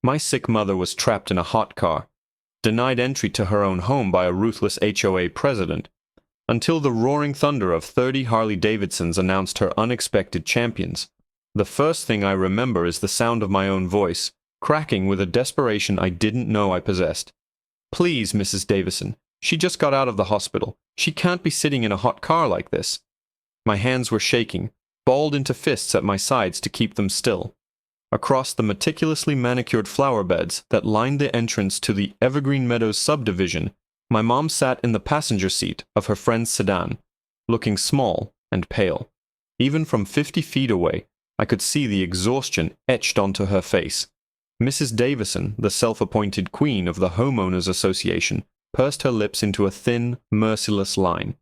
My sick mother was trapped in a hot car, denied entry to her own home by a ruthless HOA president, until the roaring thunder of 30 Harley-Davidsons announced her unexpected champions. The first thing I remember is the sound of my own voice, cracking with a desperation I didn't know I possessed. "Please, Mrs. Davison, she just got out of the hospital. She can't be sitting in a hot car like this." My hands were shaking, balled into fists at my sides to keep them still. Across the meticulously manicured flower beds that lined the entrance to the Evergreen Meadows subdivision, my mom sat in the passenger seat of her friend's sedan, looking small and pale. Even from 50 feet away, I could see the exhaustion etched onto her face. Mrs. Davison, the self-appointed queen of the Homeowners Association, pursed her lips into a thin, merciless line.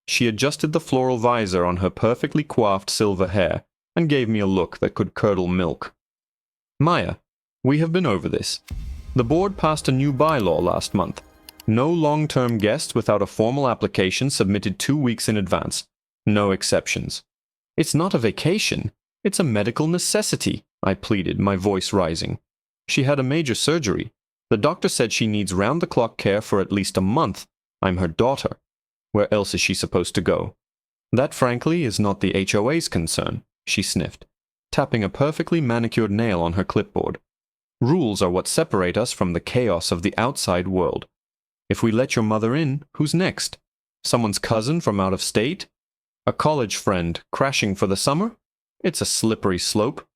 She adjusted the floral visor on her perfectly coiffed silver hair and gave me a look that could curdle milk. "Maya, we have been over this. The board passed a new bylaw last month. No long-term guests without a formal application submitted 2 weeks in advance. No exceptions." "It's not a vacation. It's a medical necessity," I pleaded, my voice rising. "She had a major surgery. The doctor said she needs round-the-clock care for at least a month. I'm her daughter. Where else is she supposed to go?" "That, frankly, is not the HOA's concern," she sniffed, tapping a perfectly manicured nail on her clipboard. "Rules are what separate us from the chaos of the outside world. If we let your mother in, who's next? Someone's cousin from out of state? A college friend crashing for the summer? It's a slippery slope."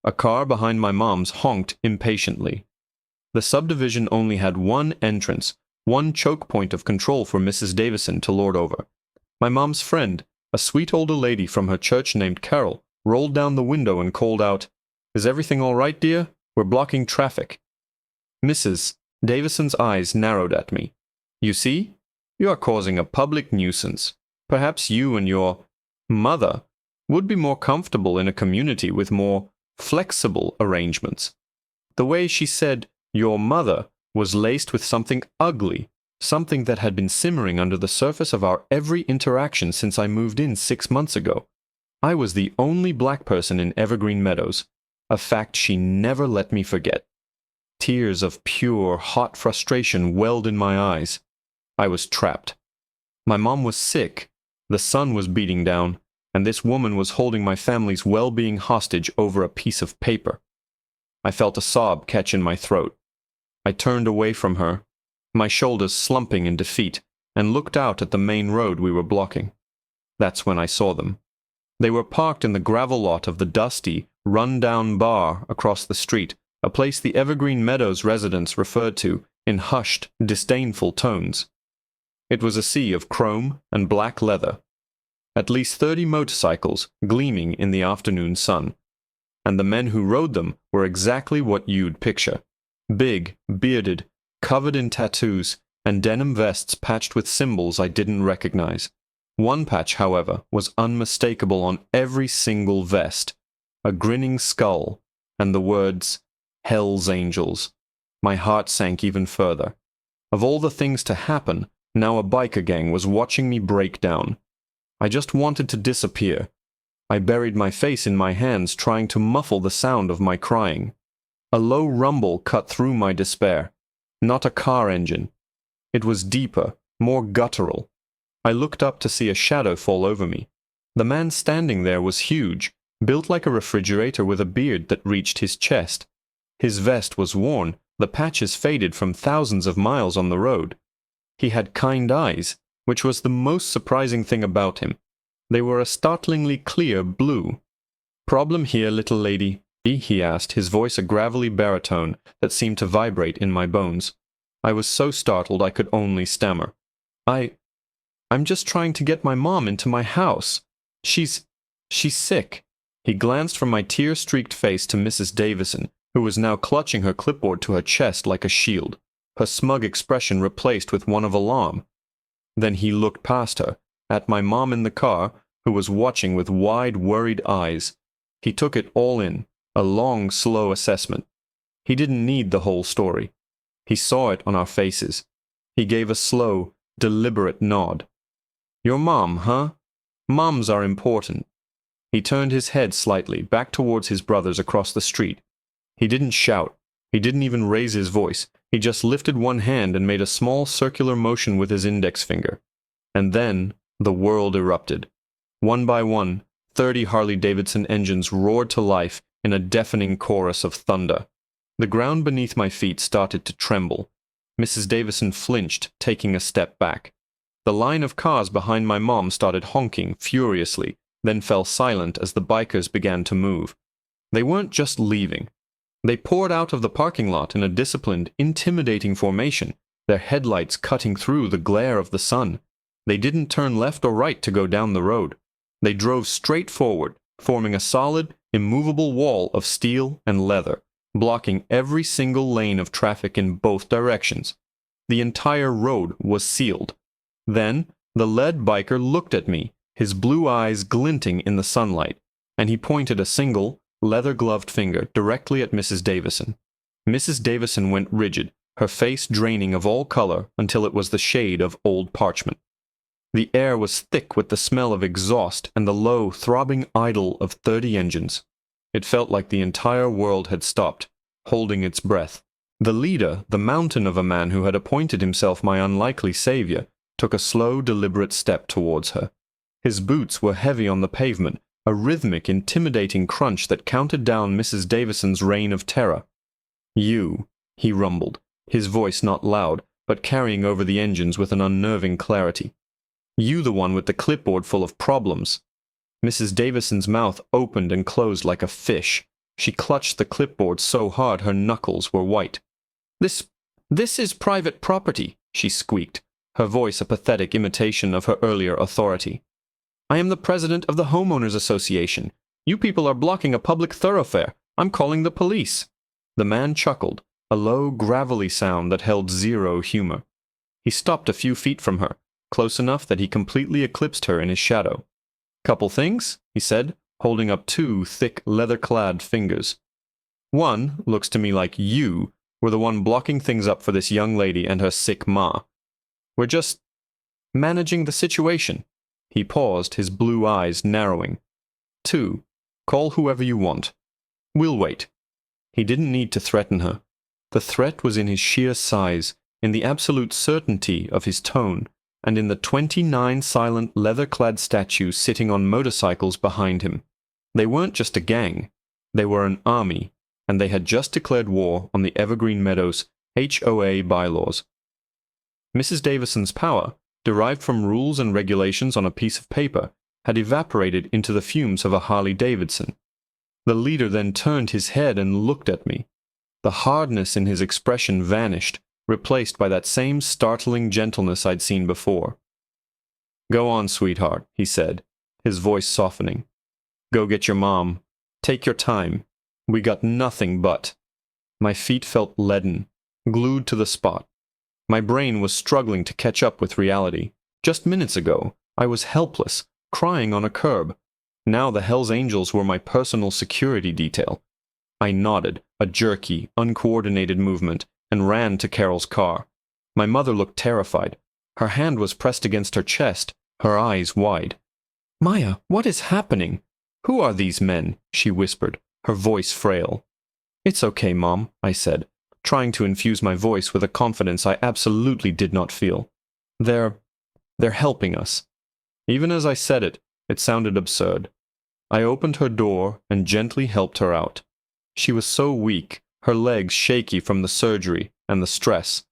A car behind my mom's honked impatiently. The subdivision only had one entrance, one choke point of control for Mrs. Davison to lord over. My mom's friend, a sweet older lady from her church named Carol, rolled down the window and called out, "Is everything all right, dear? We're blocking traffic." Mrs. Davison's eyes narrowed at me. "You see? You are causing a public nuisance. Perhaps you and your mother would be more comfortable in a community with more flexible arrangements." The way she said "your mother" was laced with something ugly, something that had been simmering under the surface of our every interaction since I moved in 6 months ago. I was the only black person in Evergreen Meadows, a fact she never let me forget. Tears of pure, hot frustration welled in my eyes. I was trapped. My mom was sick, the sun was beating down, and this woman was holding my family's well-being hostage over a piece of paper. I felt a sob catch in my throat. I turned away from her, my shoulders slumping in defeat, and looked out at the main road we were blocking. That's when I saw them. They were parked in the gravel lot of the dusty, run-down bar across the street, a place the Evergreen Meadows residents referred to in hushed, disdainful tones. It was a sea of chrome and black leather. At least 30 motorcycles gleaming in the afternoon sun. And the men who rode them were exactly what you'd picture. Big, bearded, covered in tattoos, and denim vests patched with symbols I didn't recognize. One patch, however, was unmistakable on every single vest. A grinning skull, and the words, "Hell's Angels." My heart sank even further. Of all the things to happen, now a biker gang was watching me break down. I just wanted to disappear. I buried my face in my hands, trying to muffle the sound of my crying. A low rumble cut through my despair. Not a car engine. It was deeper, more guttural. I looked up to see a shadow fall over me. The man standing there was huge, built like a refrigerator with a beard that reached his chest. His vest was worn, the patches faded from thousands of miles on the road. He had kind eyes, which was the most surprising thing about him. They were a startlingly clear blue. "Problem here, little lady?" he asked, his voice a gravelly baritone that seemed to vibrate in my bones. I was so startled I could only stammer. I'm just trying to get my mom into my house. She's sick." He glanced from my tear-streaked face to Mrs. Davison, who was now clutching her clipboard to her chest like a shield, her smug expression replaced with one of alarm. Then he looked past her, at my mom in the car, who was watching with wide, worried eyes. He took it all in, a long, slow assessment. He didn't need the whole story. He saw it on our faces. He gave a slow, deliberate nod. "Your mom, huh? Moms are important." He turned his head slightly, back towards his brothers across the street. He didn't shout. He didn't even raise his voice. He just lifted one hand and made a small circular motion with his index finger. And then the world erupted. One by one, 30 Harley-Davidson engines roared to life in a deafening chorus of thunder. The ground beneath my feet started to tremble. Mrs. Davison flinched, taking a step back. The line of cars behind my mom started honking furiously, then fell silent as the bikers began to move. They weren't just leaving. They poured out of the parking lot in a disciplined, intimidating formation, their headlights cutting through the glare of the sun. They didn't turn left or right to go down the road. They drove straight forward, forming a solid, immovable wall of steel and leather, blocking every single lane of traffic in both directions. The entire road was sealed. Then, the lead biker looked at me, his blue eyes glinting in the sunlight, and he pointed a single, leather-gloved finger directly at Mrs. Davison. Mrs. Davison went rigid, her face draining of all color until it was the shade of old parchment. The air was thick with the smell of exhaust and the low, throbbing idle of 30 engines. It felt like the entire world had stopped, holding its breath. The leader, the mountain of a man who had appointed himself my unlikely savior, took a slow, deliberate step towards her. His boots were heavy on the pavement, a rhythmic, intimidating crunch that counted down Mrs. Davison's reign of terror. "You," he rumbled, his voice not loud, but carrying over the engines with an unnerving clarity. "You the one with the clipboard full of problems." Mrs. Davison's mouth opened and closed like a fish. She clutched the clipboard so hard her knuckles were white. This is private property," she squeaked, her voice a pathetic imitation of her earlier authority. "I am the president of the Homeowners Association. You people are blocking a public thoroughfare. I'm calling the police." The man chuckled, a low, gravelly sound that held zero humor. He stopped a few feet from her, close enough that he completely eclipsed her in his shadow. "Couple things," he said, holding up 2 thick, leather-clad fingers. "One looks to me like you were the one blocking things up for this young lady and her sick ma. We're just managing the situation." He paused, his blue eyes narrowing. "2, call whoever you want. We'll wait." He didn't need to threaten her. The threat was in his sheer size, in the absolute certainty of his tone, and in the 29 silent, leather-clad statues sitting on motorcycles behind him. They weren't just a gang. They were an army, and they had just declared war on the Evergreen Meadows HOA bylaws. Mrs. Davison's power, derived from rules and regulations on a piece of paper, had evaporated into the fumes of a Harley-Davidson. The leader then turned his head and looked at me. The hardness in his expression vanished, replaced by that same startling gentleness I'd seen before. "Go on, sweetheart," he said, his voice softening. "Go get your mom. Take your time. We got nothing but—" My feet felt leaden, glued to the spot. My brain was struggling to catch up with reality. Just minutes ago, I was helpless, crying on a curb. Now the Hells Angels were my personal security detail. I nodded, a jerky, uncoordinated movement, and ran to Carol's car. My mother looked terrified. Her hand was pressed against her chest, her eyes wide. "Maya, what is happening? Who are these men?" she whispered, her voice frail. "It's okay, Mom," I said, trying to infuse my voice with a confidence I absolutely did not feel. They're helping us." Even as I said it, it sounded absurd. I opened her door and gently helped her out. She was so weak, her legs shaky from the surgery and the stress.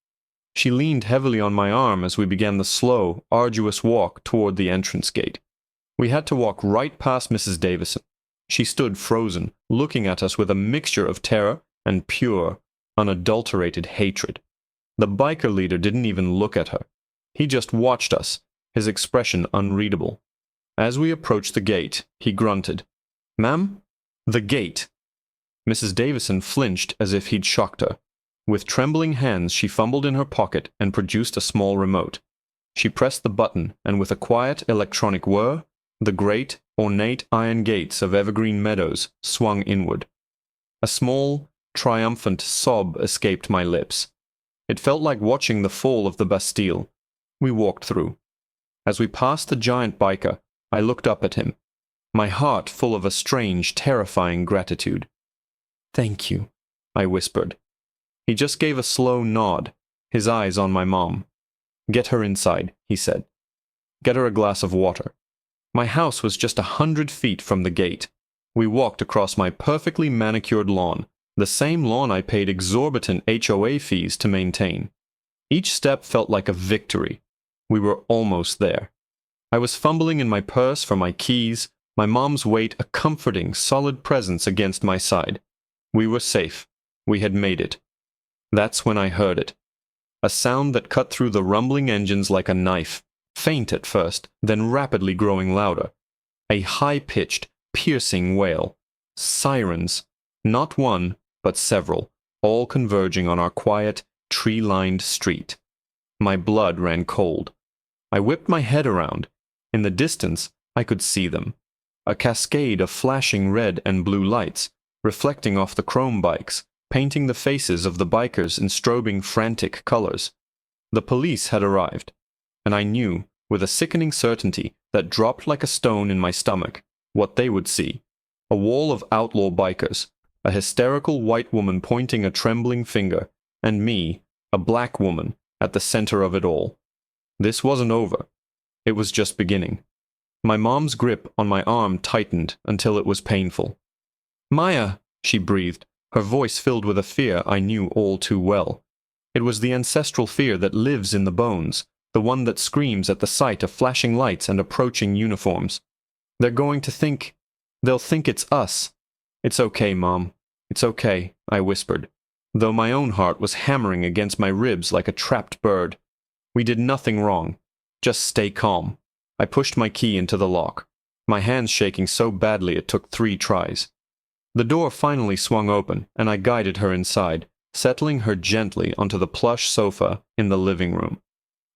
She leaned heavily on my arm as we began the slow, arduous walk toward the entrance gate. We had to walk right past Mrs. Davison. She stood frozen, looking at us with a mixture of terror and pure, unadulterated hatred. The biker leader didn't even look at her. He just watched us, his expression unreadable. As we approached the gate, he grunted, "Ma'am, the gate." Mrs. Davison flinched as if he'd shocked her. With trembling hands, she fumbled in her pocket and produced a small remote. She pressed the button, and with a quiet electronic whir, the great, ornate iron gates of Evergreen Meadows swung inward. A small, triumphant sob escaped my lips. It felt like watching the fall of the Bastille. We walked through. As we passed the giant biker, I looked up at him, my heart full of a strange, terrifying gratitude. "Thank you," I whispered. He just gave a slow nod, his eyes on my mom. "Get her inside," he said. "Get her a glass of water." My house was just 100 feet from the gate. We walked across my perfectly manicured lawn, the same lawn I paid exorbitant HOA fees to maintain. Each step felt like a victory. We were almost there. I was fumbling in my purse for my keys, my mom's weight a comforting, solid presence against my side. We were safe. We had made it. That's when I heard it. A sound that cut through the rumbling engines like a knife, faint at first, then rapidly growing louder. A high-pitched, piercing wail. Sirens. Not one, but several, all converging on our quiet, tree-lined street. My blood ran cold. I whipped my head around. In the distance, I could see them. A cascade of flashing red and blue lights, reflecting off the chrome bikes, painting the faces of the bikers in strobing frantic colors. The police had arrived, and I knew, with a sickening certainty that dropped like a stone in my stomach, what they would see. A wall of outlaw bikers, a hysterical white woman pointing a trembling finger, and me, a black woman, at the center of it all. This wasn't over. It was just beginning. My mom's grip on my arm tightened until it was painful. "Maya," she breathed, her voice filled with a fear I knew all too well. It was the ancestral fear that lives in the bones, the one that screams at the sight of flashing lights and approaching uniforms. "They're going to think... They'll think it's us." "It's okay, Mom. It's okay," I whispered, though my own heart was hammering against my ribs like a trapped bird. "We did nothing wrong. Just stay calm." I pushed my key into the lock, my hands shaking so badly it took 3 tries. The door finally swung open, and I guided her inside, settling her gently onto the plush sofa in the living room.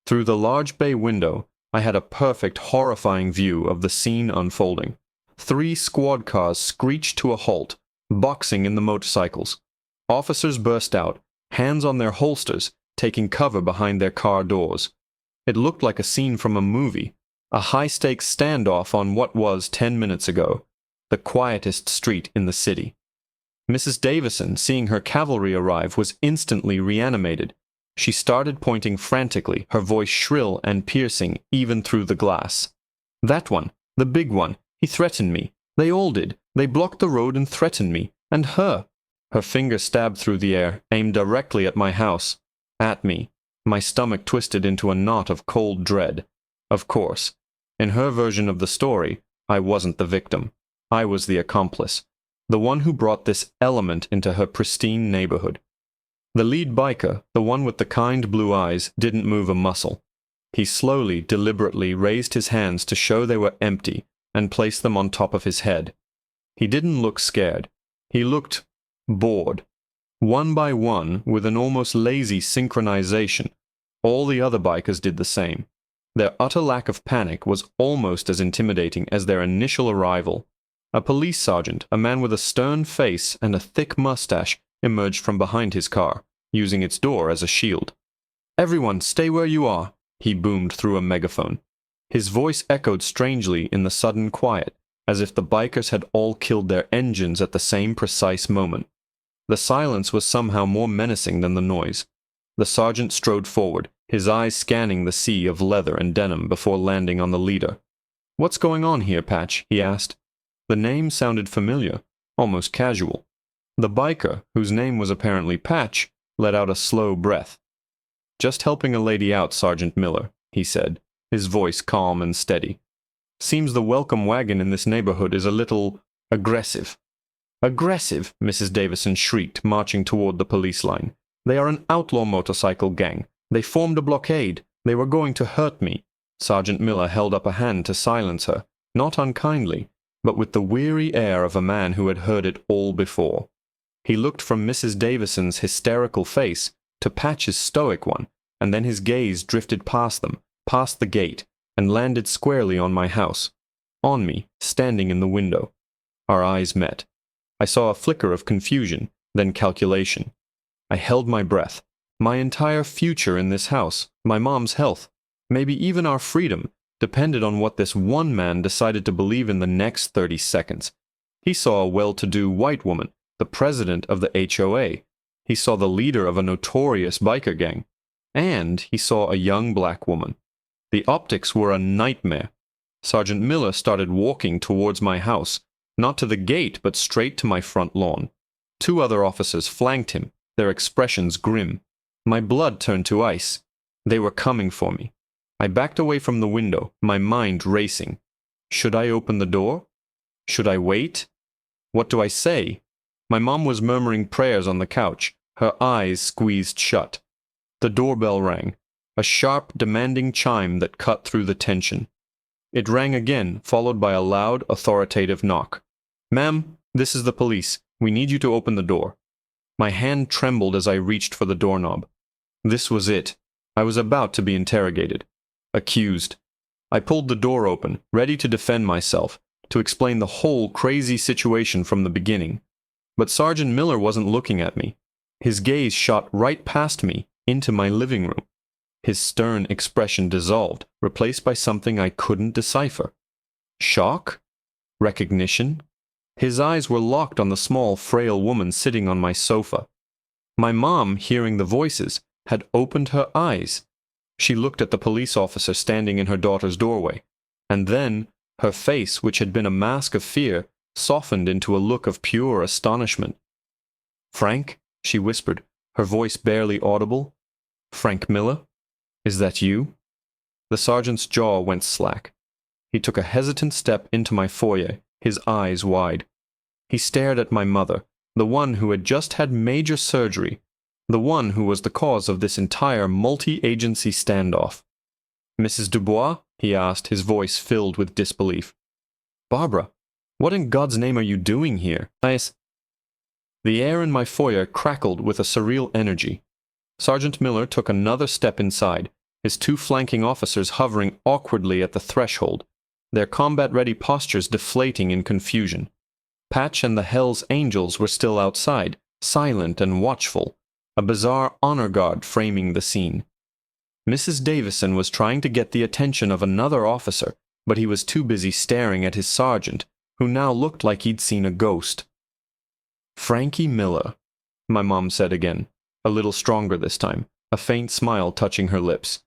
Through the large bay window, I had a perfect, horrifying view of the scene unfolding. 3 squad cars screeched to a halt, boxing in the motorcycles. Officers burst out, hands on their holsters, taking cover behind their car doors. It looked like a scene from a movie, a high-stakes standoff on what was 10 minutes ago, the quietest street in the city. Mrs. Davison, seeing her cavalry arrive, was instantly reanimated. She started pointing frantically, her voice shrill and piercing even through the glass. "That one, the big one, he threatened me. They all did. They blocked the road and threatened me. And her." Her finger stabbed through the air, aimed directly at my house. At me. My stomach twisted into a knot of cold dread. Of course, in her version of the story, I wasn't the victim. I was the accomplice, the one who brought this element into her pristine neighborhood. The lead biker, the one with the kind blue eyes, didn't move a muscle. He slowly, deliberately raised his hands to show they were empty and placed them on top of his head. He didn't look scared. He looked bored. One by one, with an almost lazy synchronization, all the other bikers did the same. Their utter lack of panic was almost as intimidating as their initial arrival. A police sergeant, a man with a stern face and a thick mustache, emerged from behind his car, using its door as a shield. "Everyone, stay where you are," he boomed through a megaphone. His voice echoed strangely in the sudden quiet, as if the bikers had all killed their engines at the same precise moment. The silence was somehow more menacing than the noise. The sergeant strode forward, his eyes scanning the sea of leather and denim before landing on the leader. "What's going on here, Patch?" he asked. The name sounded familiar, almost casual. The biker, whose name was apparently Patch, let out a slow breath. "Just helping a lady out, Sergeant Miller," he said, his voice calm and steady. "Seems the welcome wagon in this neighborhood is a little aggressive." "Aggressive?" Mrs. Davison shrieked, marching toward the police line. "They are an outlaw motorcycle gang. They formed a blockade. They were going to hurt me." Sergeant Miller held up a hand to silence her, not unkindly, but with the weary air of a man who had heard it all before. He looked from Mrs. Davison's hysterical face to Patch's stoic one, and then his gaze drifted past them, past the gate, and landed squarely on my house, on me, standing in the window. Our eyes met. I saw a flicker of confusion, then calculation. I held my breath. My entire future in this house, my mom's health, maybe even our freedom, depended on what this one man decided to believe in the next 30 seconds. He saw a well-to-do white woman, the president of the HOA. He saw the leader of a notorious biker gang. And he saw a young black woman. The optics were a nightmare. Sergeant Miller started walking towards my house, not to the gate, but straight to my front lawn. 2 other officers flanked him, their expressions grim. My blood turned to ice. They were coming for me. I backed away from the window, my mind racing. Should I open the door? Should I wait? What do I say? My mom was murmuring prayers on the couch, her eyes squeezed shut. The doorbell rang, a sharp, demanding chime that cut through the tension. It rang again, followed by a loud, authoritative knock. "Ma'am, this is the police. We need you to open the door." My hand trembled as I reached for the doorknob. This was it. I was about to be interrogated. Accused. I pulled the door open, ready to defend myself, to explain the whole crazy situation from the beginning. But Sergeant Miller wasn't looking at me. His gaze shot right past me, into my living room. His stern expression dissolved, replaced by something I couldn't decipher. Shock? Recognition? His eyes were locked on the small, frail woman sitting on my sofa. My mom, hearing the voices, had opened her eyes. She looked at the police officer standing in her daughter's doorway, and then her face, which had been a mask of fear, softened into a look of pure astonishment. "Frank," she whispered, her voice barely audible. "Frank Miller? Is that you?" The sergeant's jaw went slack. He took a hesitant step into my foyer, his eyes wide. He stared at my mother, the one who had just had major surgery, the one who was the cause of this entire multi-agency standoff. "Mrs. Dubois?" he asked, his voice filled with disbelief. "Barbara, what in God's name are you doing here?" The air in my foyer crackled with a surreal energy. Sergeant Miller took another step inside, his 2 flanking officers hovering awkwardly at the threshold, their combat-ready postures deflating in confusion. Patch and the Hell's Angels were still outside, silent and watchful, a bizarre honor guard framing the scene. Mrs. Davison was trying to get the attention of another officer, but he was too busy staring at his sergeant, who now looked like he'd seen a ghost. "Frankie Miller," my mom said again, a little stronger this time, a faint smile touching her lips.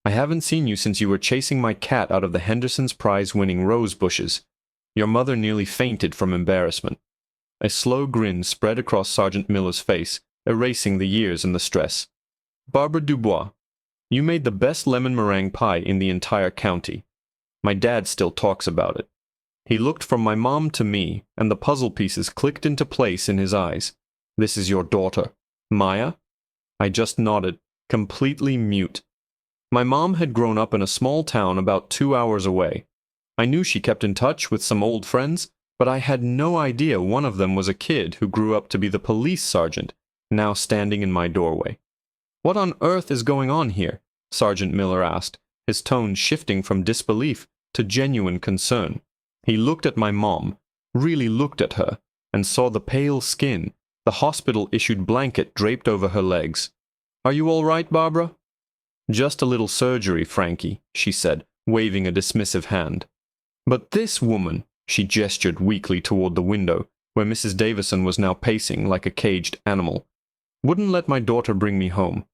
"I haven't seen you since you were chasing my cat out of the Henderson's prize-winning rose bushes. Your mother nearly fainted from embarrassment." A slow grin spread across Sergeant Miller's face, erasing the years and the stress. "Barbara Dubois, you made the best lemon meringue pie in the entire county. My dad still talks about it." He looked from my mom to me, and the puzzle pieces clicked into place in his eyes. "This is your daughter, Maya?" I just nodded, completely mute. My mom had grown up in a small town about 2 hours away. I knew she kept in touch with some old friends, but I had no idea one of them was a kid who grew up to be the police sergeant, now standing in my doorway. "What on earth is going on here?" Sergeant Miller asked, his tone shifting from disbelief to genuine concern. He looked at my mom, really looked at her, and saw the pale skin, the hospital-issued blanket draped over her legs. "Are you all right, Barbara?" "Just a little surgery, Frankie," she said, waving a dismissive hand. "But this woman," she gestured weakly toward the window, where Mrs. Davison was now pacing like a caged animal, "wouldn't let my daughter bring me home.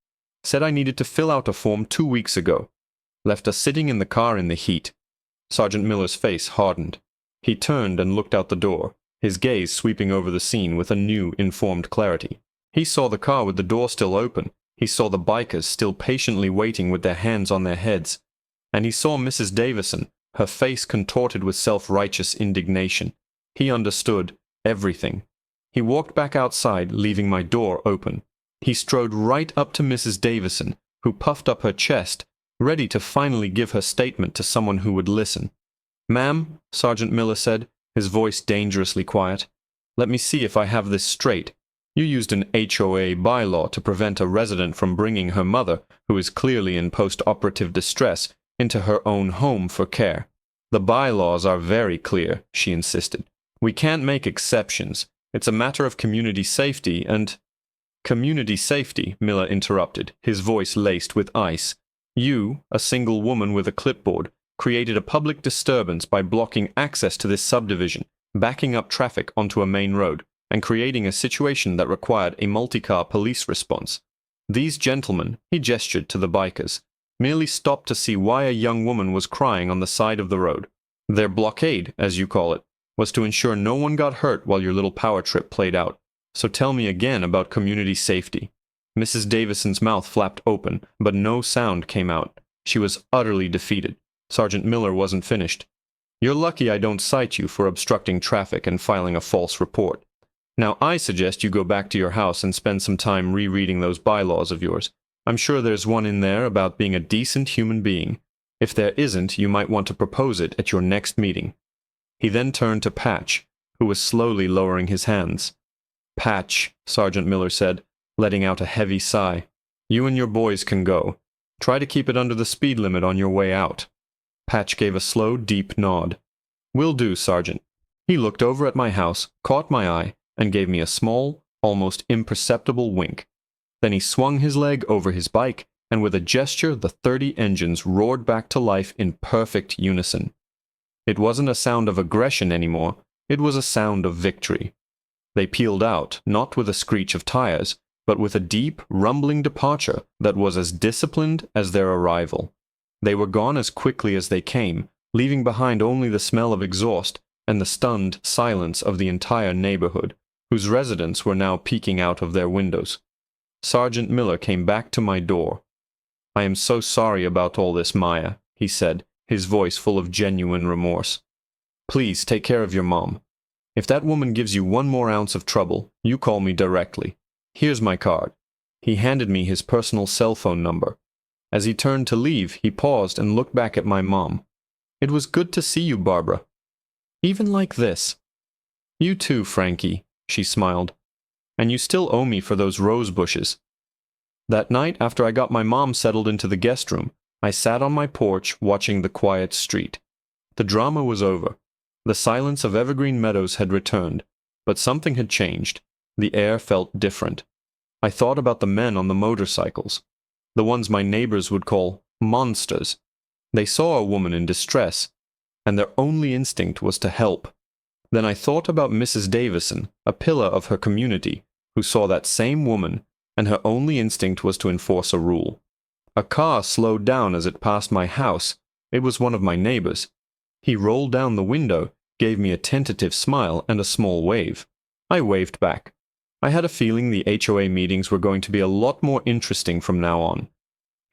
Said I needed to fill out a form 2 weeks ago. Left us sitting in the car in the heat." Sergeant Miller's face hardened. He turned and looked out the door, his gaze sweeping over the scene with a new, informed clarity. He saw the car with the door still open. He saw the bikers still patiently waiting with their hands on their heads. And he saw Mrs. Davison, her face contorted with self-righteous indignation. He understood everything. He walked back outside, leaving my door open. He strode right up to Mrs. Davison, who puffed up her chest, ready to finally give her statement to someone who would listen. "Ma'am," Sergeant Miller said, his voice dangerously quiet, "let me see if I have this straight. You used an HOA bylaw to prevent a resident from bringing her mother, who is clearly in post-operative distress, into her own home for care. The bylaws are very clear," she insisted. "We can't make exceptions. It's a matter of community safety and—" "Community safety," Miller interrupted, his voice laced with ice. "You, a single woman with a clipboard, created a public disturbance by blocking access to this subdivision, backing up traffic onto a main road, and creating a situation that required a multi-car police response. These gentlemen, he gestured to the bikers, merely stopped to see why a young woman was crying on the side of the road. Their blockade, as you call it, was to ensure no one got hurt while your little power trip played out. So tell me again about community safety. Mrs. Davison's mouth flapped open, but no sound came out. She was utterly defeated. Sergeant Miller wasn't finished. You're lucky I don't cite you for obstructing traffic and filing a false report. Now I suggest you go back to your house and spend some time rereading those bylaws of yours. I'm sure there's one in there about being a decent human being. If there isn't, you might want to propose it at your next meeting. He then turned to Patch, who was slowly lowering his hands. Patch, Sergeant Miller said, letting out a heavy sigh. You and your boys can go. Try to keep it under the speed limit on your way out. Patch gave a slow, deep nod. Will do, Sergeant. He looked over at my house, caught my eye, and gave me a small, almost imperceptible wink. Then he swung his leg over his bike, and with a gesture the 30 engines roared back to life in perfect unison. It wasn't a sound of aggression anymore, it was a sound of victory. They peeled out, not with a screech of tires, but with a deep, rumbling departure that was as disciplined as their arrival. They were gone as quickly as they came, leaving behind only the smell of exhaust and the stunned silence of the entire neighborhood, whose residents were now peeking out of their windows. Sergeant Miller came back to my door. I am so sorry about all this, Maya, he said, his voice full of genuine remorse. Please take care of your mom. If that woman gives you one more ounce of trouble, you call me directly. Here's my card. He handed me his personal cell phone number. As he turned to leave, he paused and looked back at my mom. It was good to see you, Barbara. Even like this. You too, Frankie, she smiled. And you still owe me for those rose bushes. That night, after I got my mom settled into the guest room, I sat on my porch watching the quiet street. The drama was over. The silence of Evergreen Meadows had returned, but something had changed. The air felt different. I thought about the men on the motorcycles, the ones my neighbors would call monsters. They saw a woman in distress, and their only instinct was to help. Then I thought about Mrs. Davison, a pillar of her community, who saw that same woman, and her only instinct was to enforce a rule. A car slowed down as it passed my house. It was one of my neighbors. He rolled down the window, gave me a tentative smile and a small wave. I waved back. I had a feeling the HOA meetings were going to be a lot more interesting from now on.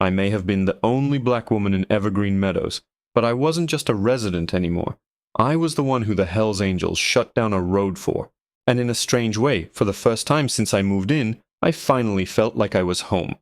I may have been the only black woman in Evergreen Meadows, but I wasn't just a resident anymore. I was the one who the Hells Angels shut down a road for. And in a strange way, for the first time since I moved in, I finally felt like I was home.